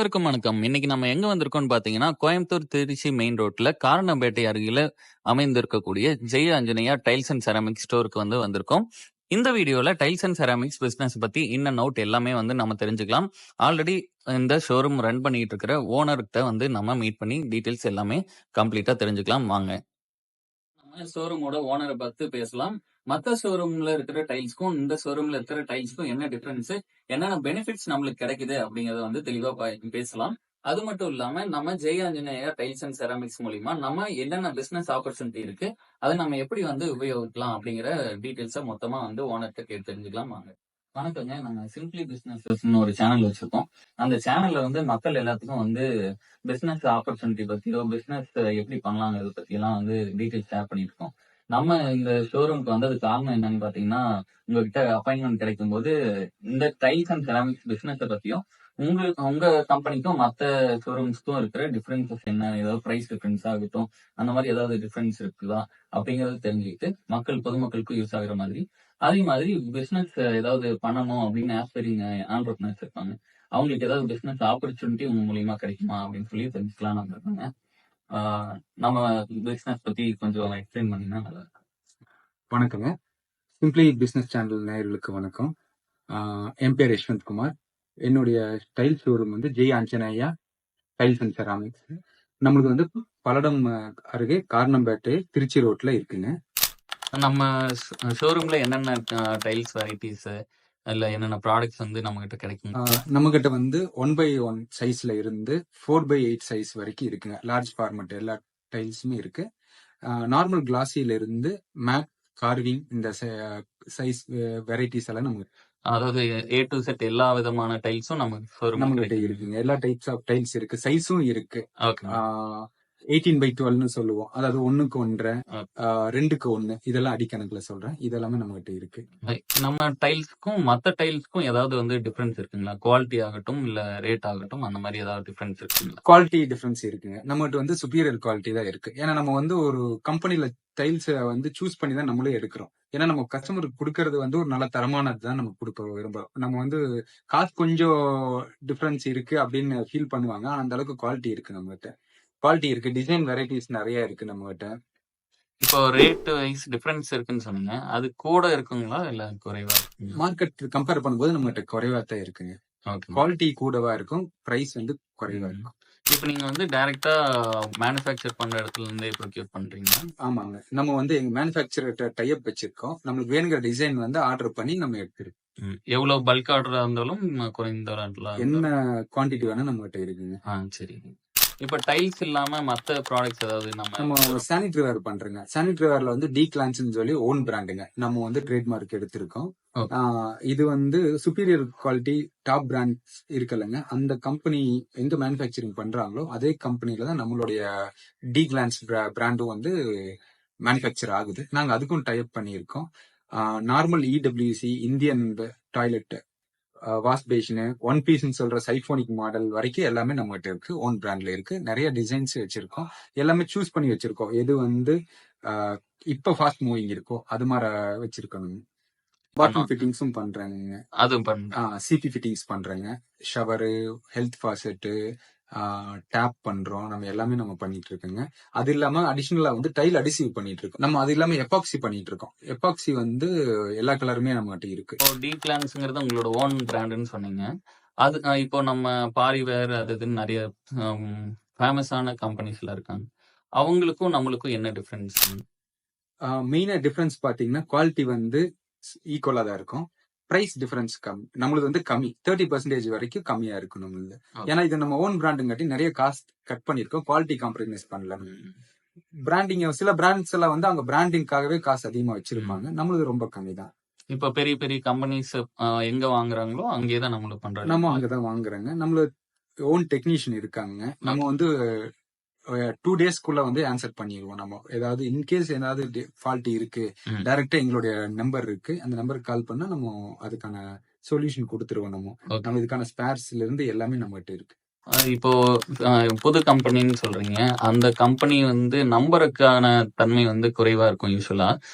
அனைவருக்கும் வணக்கம். இன்னைக்கு நம்ம எங்க வந்திருக்கோம்னு பார்த்தீங்கன்னா, கோயம்புத்தூர் திருச்சி மெயின் ரோட்ல காரணம்பேட்டை அருகில அமைந்திருக்கக்கூடிய ஜெய ஆஞ்சநேயா டைல்ஸ் அண்ட் செராமிக் ஸ்டோருக்கு வந்திருக்கோம். இந்த வீடியோல டைல்ஸ் அண்ட் செராமிக்ஸ் பிசினஸ் பத்தி இன் அண்ட் அவுட் எல்லாமே நம்ம தெரிஞ்சுக்கலாம். ஆல்ரெடி இந்த ஷோரூம் ரன் பண்ணிட்டு இருக்கிற ஓனர்கிட்ட நம்ம மீட் பண்ணி டீடைல்ஸ் எல்லாமே கம்ப்ளீட்டா தெரிஞ்சுக்கலாம் வாங்க. நம்ம ஷோரூமோட ஓனரை பார்த்து பேசலாம். மத்த ஷோரூம்ல இருக்கிற டைல்ஸ்க்கும் இந்த ஷோரூம்ல இருக்கிற டைல்ஸ்க்கும் என்ன டிஃபரன்ஸ், என்னென்ன பெனிஃபிட்ஸ் நம்மளுக்கு கிடைக்குது அப்படிங்கறத தெளிவா பேசலாம். அது மட்டும் இல்லாம நம்ம ஜெய ஆஞ்சநேயா டைல்ஸ் அண்ட் செராமிக்ஸ் மூலியமா நம்ம என்னென்ன பிசினஸ் ஆப்பர்ச்சுனிட்டி இருக்கு, அதை நம்ம எப்படி உபயோகிக்கலாம் அப்படிங்கிற டீடைல்ஸை மொத்தமா ஓனர்கிட்ட கேட்டு தெரிஞ்சுக்கலாம் வாங்க. வணக்கங்க. நாங்க சிம்பிளி பிசினஸ் ஒரு சேனல் வச்சிருக்கோம். அந்த சேனல்ல மக்கள் எல்லாத்துக்கும் பிசினஸ் ஆப்பர்ச்சுனிட்டி பத்தியோ, பிசினஸ் எப்படி பண்ணலாங்கிறத பத்தி எல்லாம் டீடைல்ஸ் ஷேர் பண்ணிட்டு இருக்கோம். நம்ம இந்த ஷோரூம்க்கு வந்தது காரணம் என்னன்னு பாத்தீங்கன்னா, உங்ககிட்ட அப்பாயின்மெண்ட் கிடைக்கும் போது இந்த டைல்ஸ் அண்ட் செராமிக்ஸ் பிசினஸ் பத்தியும் உங்க கம்பெனிக்கும் மத்த ஷோரூம்ஸ்க்கும் இருக்கிற டிஃபரன்சஸ் என்ன, ஏதாவது பிரைஸ் டிஃபரன்ஸ் ஆகட்டும், அந்த மாதிரி ஏதாவது டிஃபரன்ஸ் இருக்குதா அப்படிங்கறது தெரிஞ்சுக்கிட்டு பொதுமக்களுக்கும் யூஸ் ஆகுற மாதிரி, அதே மாதிரி பிசினஸ் ஏதாவது பண்ணணும் அப்படின்னு ஆஸ்பைரிங் ஆண்டர்பிரினர்ஸ் இருப்பாங்க. அவங்களுக்கு ஏதாவது பிசினஸ் ஆப்பர்ச்சுனிட்டி உங்க மூலியமா கிடைக்குமா அப்படின்னு சொல்லி தெரிஞ்சுக்கலாம் இருக்காங்க. நம்ம பிசினஸ் பத்தி கொஞ்சம் எக்ஸ்பிளைன் பண்ணீங்கன்னா நல்லா இருக்கும். வணக்கங்க. சிம்பிளி பிசினஸ் சேனல் நேயர்களுக்கு வணக்கம். என் பேர் யஷ்வந்த் குமார். என்னுடைய tail showroom Jai Anjaneya tiles and ceramics. நம்மளுக்கு பல்லடம் அருகே காரணம்பேட்டை திருச்சி ரோட்ல இருக்குங்க. நம்ம ஷோரூம்ல என்னென்ன டைல்ஸ் வெரைட்டிஸ் இல்ல என்னென்ன ப்ராடக்ட்ஸ் நம்ம கிட்ட கிடைக்கும்? நம்ம கிட்ட 1x1 சைஸ்ல இருந்து 4x8 சைஸ் வரைக்கும் இருக்குங்க. லார்ஜ் ஃபார்மட் எல்லா டைல்ஸுமே இருக்கு. நார்மல் கிளாஸில இருந்து மேட், கார்விங் இந்த சைஸ் வெரைட்டிஸ் எல்லாம் நமக்கு, அதாவது A to Z எல்லா விதமான டைல்ஸும் நம்ம கிட்ட இருக்குங்க. எல்லா டைப்ஸ் ஆஃப் டைல்ஸ் இருக்கு, சைஸும் இருக்கு. 18x12 சொல்லுவோம். அதாவது 1:1, 2:1 இதெல்லாம் அடிக்கணக்குல சொல்றேன். இதெல்லாமே நம்ம கிட்ட இருக்கு. நம்ம டைல்ஸ்க்கும் மத்த டைல்ஸ்க்கும் ஏதாவது டிஃபரன்ஸ் இருக்குங்களா? குவாலிட்டி ஆகட்டும் இல்ல ரேட் ஆகட்டும், அந்த மாதிரி ஏதாவது டிஃபரன்ஸ் இருக்குங்களா? குவாலிட்டி டிஃபரன்ஸ் இருக்குங்க. நம்ம கிட்ட சுப்பீரியர் குவாலிட்டி தான் இருக்கு. ஏன்னா நம்ம ஒரு கம்பெனில டைல்ஸ் சூஸ் பண்ணி தான் நம்மளே எடுக்கிறோம். ஏன்னா நம்ம கஸ்டமருக்கு கொடுக்கறது ஒரு நல்ல தரமானது தான் நம்ம கொடுக்க விரும்புறோம். நம்ம காசு கொஞ்சம் டிஃபரன்ஸ் இருக்கு அப்படின்னு ஃபீல் பண்ணுவாங்க. ஆனா அந்த அளவுக்கு குவாலிட்டி இருக்கு. நம்ம கிட்ட குவாலிட்டி இருக்கு. டிசைன் வெரைட்டிஸ் நிறைய இருக்கு நம்ம கிட்ட. இப்போ ரேட் வைஸ் டிஃபரன்ஸ் இருக்குன்னு சொன்னீங்க. அது கூட இருக்குங்களா இல்ல குறைவா? மார்க்கெட் கம்பேர் பண்ணும்போது நம்ம கிட்ட குறைவா தான் இருக்குங்க. குவாலிட்டி கூடவா இருக்கும், பிரைஸ் குறைவா இருக்கும். இப்போ நீங்க டைரக்டா மேனுஃபேக்சர் பண்ற இடத்துல இருந்தே ப்ரொக்யூர் பண்றீங்க? ஆமாங்க. நம்ம எங்க மேனுஃபேக்சரர்கிட்ட டை அப் வச்சிருக்கோம். நம்மளுக்கு வேணுங்கிற டிசைன் ஆர்டர் பண்ணி நம்ம எடுத்துருக்கோம். எவ்வளவு பல்க் ஆர்டரா இருந்தாலும் குறைந்த என்ன குவான்டிட்டி வேணா நம்ம கிட்ட இருக்குங்க. சரி. இப்ப டைல்ஸ் இல்லாம மத்த ப்ராடக்ட்ஸ் ஏதாவது நம்ம சானிட்டரி வேர் பண்றோங்க. சானிட்டரி வேர்ல டி கிளான்ஸ் சொல்லி ஓன் பிராண்டுங்க. நம்ம ட்ரேட்மார்க் எடுத்திருக்கோம். இது சுப்பீரியர் குவாலிட்டி டாப் பிராண்ட்ஸ் இருக்குல்லங்க. அந்த கம்பெனி எங்க மேனுஃபேக்சரிங் பண்றாங்களோ அதே கம்பெனில தான் நம்மளுடைய டி கிளான்ஸ் பிராண்டும் மேனுஃபேக்சர் ஆகுது. நாங்க அதுக்கும் டைப் பண்ணியிருக்கோம். Normal EWC, Indian toilet, wash basin, one பீஸ்ன்னு சொல்ற சைபோனிக் மாடல் வரைக்கும் எல்லாமே நம்ம கிட்ட இருக்கு. ஓன் பிராண்ட்ல இருக்கு. நிறைய டிசைன்ஸ் வச்சிருக்கோம். எல்லாமே சூஸ் பண்ணி வச்சிருக்கோம். எது இப்ப ஃபாஸ்ட் மூவிங் இருக்கோ அது மாதிரி வச்சிருக்கோம். பாத்ரூம் ஃபிட்டிங்ஸும் பண்றாங்க. சிபி ஃபிட்டிங்ஸ் பண்றாங்க. ஷவரு, ஹெல்த் ஃபாசெட்டு, டேப் பண்றோம். நம்ம எல்லாமே நம்ம பண்ணிட்டு இருக்கோங்க. அது இல்லாம அடிஷனலா டைல் அடிசிவ் பண்ணிட்டு இருக்கோம். நம்ம அது இல்லாம எபாக்சி பண்ணிட்டு இருக்கோம். எபாக்சி எல்லா கலருமே நம்ம கிட்ட இருக்கு. டி கிளான்ஸ்ங்கிறது உங்களோட ஓன் பிராண்ட்னு சொன்னீங்க. அது இப்போ நம்ம பாரிவேர் அதுன்னு நிறைய ஃபேமஸான கம்பெனிஸ்ல இருக்காங்க. அவங்களுக்கும் நம்மளுக்கும் என்ன டிஃபரன்ஸ்? மெயினா டிஃபரன்ஸ் பாத்தீங்கன்னா குவாலிட்டி ஈக்குவலா தான் இருக்கும். பிரைஸ் டிஃபரன்ஸ் கம்மி. நம்மளுக்கு கம்மி 30% வரைக்கும் கம்மியா இருக்கும் நம்மளுக்கு. ஏன்னா இது நம்ம ஓன் பிராண்டுங்காட்டி நிறைய காஸ்ட் கட் பண்ணிருக்கோம். குவாலிட்டி காம்ப்ரமைஸ் பண்ணல. பிராண்டிங் சில பிராண்ட்ஸ் எல்லாம் அவங்க பிராண்டிங்காகவே காசு அதிகமா வச்சிருப்பாங்க. நம்மளுக்கு ரொம்ப கம்மி தான். இப்ப பெரிய பெரிய கம்பெனிஸ் எங்க வாங்குறாங்களோ அங்கேதான் நம்மளுக்கு பண்றாங்க. நம்ம அங்கதான் வாங்குறாங்க. நம்மளுக்கு ஓன் டெக்னீஷியன் இருக்காங்க. நம்ம 2 டேஸ்க்குள்ள ஆன்சர் பண்ணிடுவோம். நம்ம ஏதாவது இன்கேஸ் ஏதாவது ஃபால்ட் இருக்கு, டைரக்டா எங்களுடைய நம்பர் இருக்கு. அந்த நம்பருக்கு கால் பண்ணா நம்ம அதுக்கான சொல்யூஷன் கொடுத்துருவோம். நம்ம இதுக்கான ஸ்பேர்ஸ்ல இருந்து எல்லாமே நம்ம கிட்ட இருக்கு. இப்போ புது கம்பெனின்னு சொல்றீங்க. அந்த கம்பெனி வந்து நம்பருக்கான தன்மை வந்து குறைவா இருக்கும் யூசுவலா.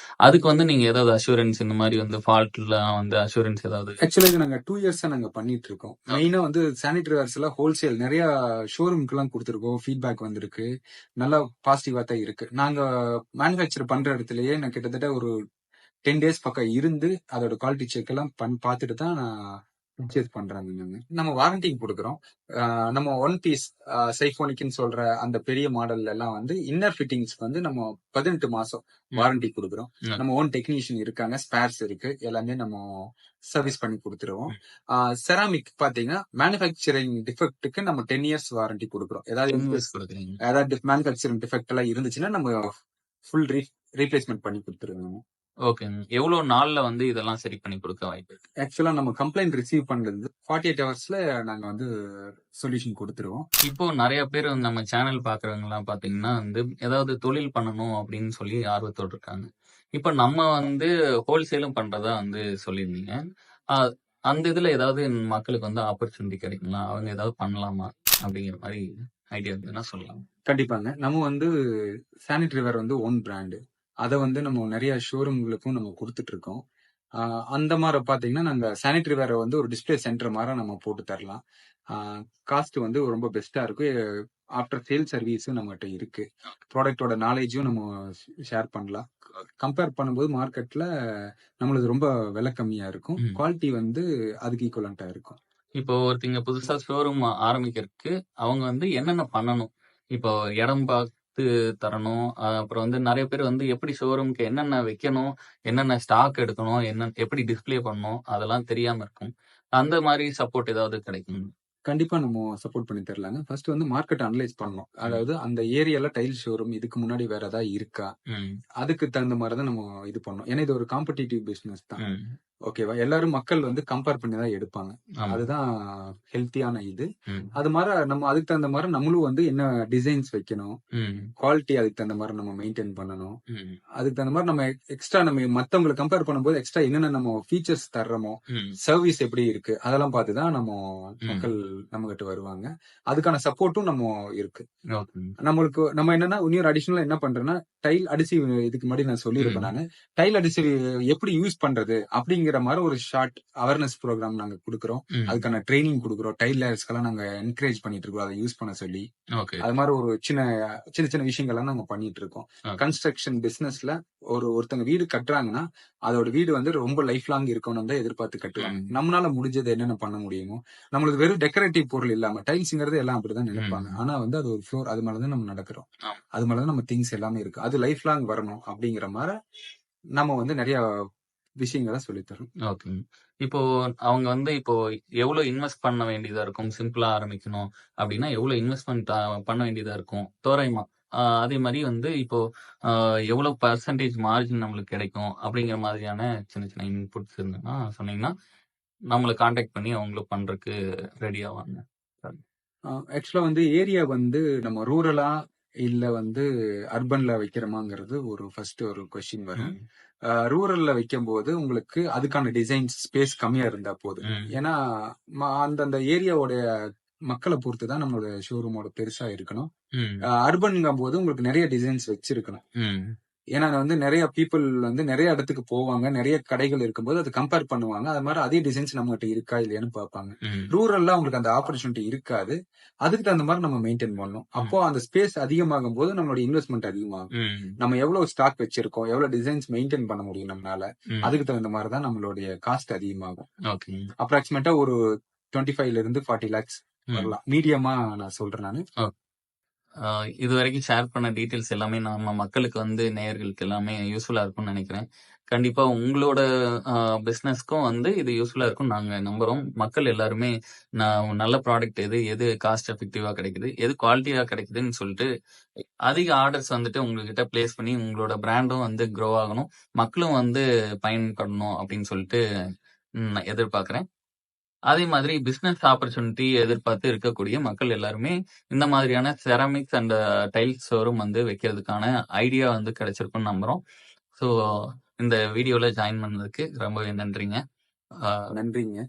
அதுக்கு வந்து நீங்க ஏதாவது அஷ்யூரன்ஸ் இந்த மாரி வந்து ஃபால்ட்லாம் வந்து அஷ்யூரன்ஸ் ஏதாவது ஆக்சுவலா இது நாங்க 2 இயர்ஸா நாங்க பண்ணிட்டு இருக்கோம். மெயினா வந்து சானிட்டரி வேர்ஸ் எல்லாம் ஹோல்சேல் நிறைய ஷோரூம்க்கு எல்லாம் கொடுத்துருக்கோம். ஃபீட்பேக் வந்திருக்கு. நல்லா பாசிட்டிவா தான் இருக்கு. நாங்க மேனுஃபேக்சர் பண்ற இடத்துலயே நான் கிட்டத்தட்ட ஒரு 10 டேஸ் பக்கம் இருந்து அதோட குவாலிட்டி செக் எல்லாம் பார்த்துட்டு தான் நான் பர்ச்சேஸ் பண்றாங்க. நம்ம வாரண்டிக்கு கொடுக்குறோம். நம்ம ஒன் பீஸ் சைஃபோனிக்னு சொல்ற அந்த பெரிய மாடல்ல எல்லாம் வந்து இன்னர் ஃபிட்டிங்ஸ்க்கு வந்து நம்ம 18 மாசம் வாரண்டி கொடுக்குறோம். நம்ம ஓன் டெக்னீஷியன் இருக்காங்க, ஸ்பேர்ஸ் இருக்கு, எல்லாமே நம்ம சர்வீஸ் பண்ணி கொடுத்துருவோம். செராமிக் பாத்தீங்கன்னா மேனுஃபேக்சரிங் டிஃபெக்ட்டுக்கு நம்ம 10 இயர்ஸ் வாரண்டி கொடுக்குறோம். ஏதாவது மேனுஃபேக்சரிங் டிஃபெக்ட் எல்லாம் இருந்துச்சுன்னா நம்ம ஃபுல் ரீப்ளேஸ்மெண்ட் பண்ணி கொடுத்துருவோம். ஓகேங்க. எவ்வளவு நாள்ல வந்து இதெல்லாம் சரி பண்ணி கொடுக்க வாய்ப்பு இருக்கு? ஆக்சுவலா நம்ம கம்ப்ளைண்ட் ரிசீவ் பண்றது 48 ஹவர்ஸ்ல நாங்க வந்து சொல்யூஷன் கொடுத்துருவோம். இப்போ நெறைய பேர் வந்து நம்ம சேனல் பார்க்குறவங்கலாம் பார்த்தீங்கன்னா வந்து, ஏதாவது தொழில் பண்ணணும் அப்படின்னு சொல்லி ஆர்வத்தோட இருக்காங்க. இப்ப நம்ம வந்து ஹோல்சேலும் பண்றதா வந்து சொல்லியிருந்தீங்க. அ அந்த இதுல ஏதாவது மக்களுக்கு வந்து ஆப்பர்ச்சுனிட்டி கிடைக்குங்களா? அவங்க ஏதாவது பண்ணலாமா? அப்படிங்கிற மாரி ஐடியா இருந்ததுன்னா சொல்லலாம். கண்டிப்பாங்க. நம்ம வந்து சானிட்டரி வேர் வந்து ஓன் பிராண்ட். அத வந்து நம்ம நிறைய ஷோரூம்களுக்கும் நம்ம கொடுத்துட்டு இருக்கோம். அந்த மாரி பாத்தீங்கன்னா, நாங்க சானிட்டரி வேர வந்து ஒரு டிஸ்ப்ளே சென்டர் மாரி நம்ம போட்டு தரலாம். காஸ்ட் வந்து ரொம்ப பெஸ்ட்டா இருக்கும். ஆஃப்டர் சேல் சர்வீஸும் நம்மகிட்ட இருக்கு. ப்ராடக்ட்டோட நாலேட்ஜும் நம்ம ஷேர் பண்ணலாம். கம்பேர் பண்ணும்போது மார்க்கெட்ல நம்மளது ரொம்ப விலை கம்மியா இருக்கும். குவாலிட்டி வந்து அதுக்கு ஈக்குவலன்ட்டா இருக்கும். இப்போ ஒருத்தங்க புதுசா ஷோரூம் ஆரம்பிக்கிறதுக்கு அவங்க வந்து என்னென்ன பண்ணணும்? இப்போ இடம் பார்த்து தரணும். அப்புறம் வந்து நெறைய பேர் வந்து எப்படி ஷோரூம்க்கு என்னென்ன வைக்கணும்? என்னென்ன ஸ்டாக் எடுக்கணும்? எப்படி டிஸ்ப்ளே பண்ணணும்? அதெல்லாம் தெரியாம இருக்கும். அந்த மாரி சப்போர்ட் ஏதாவது கிடைக்குமா? கண்டிப்பா நம்ம சப்போர்ட் பண்ணி தரலாங்க. ஃபர்ஸ்ட் வந்து மார்க்கெட் அனலைஸ் பண்ணணும். அதாவது அந்த ஏரியால டைல் ஷோரூம் இதுக்கு முன்னாடி வேற ஏதாவது இருக்கா? அதுக்கு தகுந்த மாரி தான் நம்ம இது பண்ணணும். ஏன்னா இது ஒரு காம்படிட்டிவ் பிசினஸ் தான். ஓகேவா? எல்லாரும் மக்கள் வந்து கம்பேர் பண்ணி தான் எடுப்பாங்க. அதுதான் ஹெல்த்தியான இது. அது மாரி நம்ம அதுக்கு தகுந்த மாரி நம்மளும் வந்து என்ன டிசைன்ஸ் வைக்கணும். குவாலிட்டி அதுக்கு தகுந்த மாரி நம்ம மெயின்டெயின் பண்ணணும். அதுக்கு தகுந்த மாரி நம்ம எக்ஸ்ட்ரா நம்ம மத்தவங்கள கம்பேர் பண்ணும்போது எக்ஸ்ட்ரா என்னென்ன நம்ம ஃபீச்சர்ஸ் தர்றோமோ, சர்வீஸ் எப்படி இருக்கு, அதெல்லாம் பார்த்து தான் நம்ம மக்கள் நம்மகிட்ட வருவாங்க. அதுக்கான சப்போர்ட்டும் நம்ம இருக்கு. நம்மளுக்கு நம்ம என்னன்னா இன்னொரு அடிஷனலா என்ன பண்றோம்னா, டைல் அடிசிவ் இதுக்கு முன்னாடி நான் சொல்லியிருப்பேன் நானு. டைல் அடிசிவ் எப்படி யூஸ் பண்றது அப்படிங்கிற மாரி ஒரு ஷார்ட் அவேர்னஸ் ப்ரோகிராம் நாங்க குடுக்குறோம். அதுக்கான ட்ரெய்னிங் குடுக்குறோம். டைல் லேயர்ஸ்க்கெல்லாம் நாங்க என்கரேஜ் பண்ணிட்டு இருக்கோம். அதை யூஸ் பண்ண சொல்லி. அது மாரி ஒரு சின்ன சின்ன விஷயங்கள்லாம் நாங்க பண்ணிட்டு இருக்கோம். கன்ஸ்ட்ரக்ஷன் பிசினஸ்ல ஒருத்தங்க வீடு கட்டுறாங்கன்னா, அதோட வீடு வந்து ரொம்ப லைஃப் லாங் இருக்கணும்னு தான் எதிர்பார்த்து கட்டுவாங்க. நம்மளால முடிஞ்சது என்னென்ன பண்ண முடியுமோ, நம்மளுக்கு வெறும் டெக்கரேட்டிவ் பொருள் இல்லாம டைல்ஸ்ங்கிறது எல்லாம் அப்படிதான் நினைப்பாங்க. ஆனா வந்து அது ஒரு ஃப்ளோர். அது மேலதான் நம்ம நடக்கிறோம். அது மேலதான் நம்ம திங்ஸ் எல்லாமே இருக்கு. அது லைஃப் லாங் வரணும் அப்படிங்கிற மாரி நம்ம வந்து நிறைய விஷயங்கள சொல்லித் தரோம். ஓகேங்க. இப்போ அவங்க வந்து இப்போ எவ்வளவு இன்வெஸ்ட் பண்ண வேண்டியதா இருக்கும்? சிம்பிளா ஆரம்பிக்கணும் அப்படின்னா, எவ்வளவு இன்வெஸ்ட்மென்ட் பண்ண வேண்டியதா இருக்கும்? தோராயமா. அதே மாரி வந்து இப்போ எவ்வளவு பெர்சன்டேஜ் மார்ஜின் நம்மளுக்கு கிடைக்கும்? அப்படிங்கிற மாதிரியான சின்ன சின்ன இன்புட்ஸ் இருந்ததுன்னா சொன்னீங்கன்னா, நம்மள கான்டாக்ட் பண்ணி அவங்களும் பண்றதுக்கு ரெடி ஆவாங்க. ஆக்சுவலா வந்து ஏரியா வந்து நம்ம ரூரலா இல்ல வந்து அர்பன்ல வைக்கிறோமாங்கிறது ஒரு ஃபர்ஸ்ட் ஒரு கொஸ்டின் வரும். ரூரல்ல வைக்கும்போது உங்களுக்கு அதுக்கான டிசைன்ஸ் ஸ்பேஸ் கம்மியா இருந்தா போதும். ஏன்னா அந்தந்த ஏரியாவோட மக்களை பொறுத்து தான் நம்மளோட ஷோரூமோட பெருசா இருக்கணும். அர்பன்ங்கும் போது உங்களுக்கு நிறைய டிசைன்ஸ் வச்சிருக்கணும். ஏன்னா வந்து நிறைய பீப்புள் வந்து நிறைய இடத்துக்கு போவாங்க, நிறைய கடைகள் இருக்கும்போது அது கம்பேர் பண்ணுவாங்க. அது மாதிரி அதே டிசைன்ஸ் நம்ம கிட்ட இருக்கா இல்லையான்னு பார்ப்பாங்க. ரூரல்ல உங்களுக்கு அந்த ஆப்பர்ச்சுனிட்டி இருக்காது. அதுக்கு தகுந்த மாதிரி நம்ம மெயின்டைன் பண்ணணும். அப்போ அந்த ஸ்பேஸ் அதிகமாகும் போது நம்மளோட இன்வெஸ்ட்மெண்ட் அதிகமாகும். நம்ம எவ்வளவு ஸ்டாக் வச்சிருக்கோம், எவ்வளவு டிசைன்ஸ் மெயின்டைன் பண்ண முடியும் நம்மளால, அதுக்கு தகுந்த மாதிரி தான் நம்மளுடைய காஸ்ட் அதிகமாகும். அப்ராக்சிமேட்டா ஒரு 25 இருந்து 40 lakhs வரலாம். மீடியமா நான் சொல்றேன் நானு. இதுவரைக்கும் ஷேர் பண்ண டீட்டெயில்ஸ் எல்லாமே நம்ம மக்களுக்கு வந்து நேயர்களுக்கு எல்லாமே யூஸ்ஃபுல்லா இருக்கும்னு நினைக்கிறேன். கண்டிப்பா உங்களோட பிசினஸ்க்கும் வந்து இது யூஸ்ஃபுல்லா இருக்கும்னு நாங்க நம்புறோம். மக்கள் எல்லாருமே நல்ல ப்ராடக்ட் எது காஸ்ட் எஃபெக்டிவா கிடைக்குது, எது குவாலிட்டியா கிடைக்குதுன்னு சொல்லிட்டு அதிக ஆர்டர்ஸ் வந்துட்டு உங்ககிட்ட பிளேஸ் பண்ணி உங்களோட பிராண்டும் வந்து க்ரோ ஆகணும். மக்களும் வந்து பயன்படணும் அப்படின்னு சொல்லிட்டு எதிர்பார்க்கிறேன். அதே மாதிரி பிசினஸ் ஆப்பர்ச்சுனிட்டி எதிர்பார்த்து இருக்கக்கூடிய மக்கள் எல்லாருமே இந்த மாதிரியான செராமிக்ஸ் அண்ட் டைல்ஸ் ஷோரூம் வந்து வைக்கிறதுக்கான ஐடியா வந்து கிடைச்சிருக்கும்னு நம்புறோம். ஸோ இந்த வீடியோல ஜாயின் பண்ணதுக்கு ரொம்பவே நன்றிங்க. நன்றிங்க.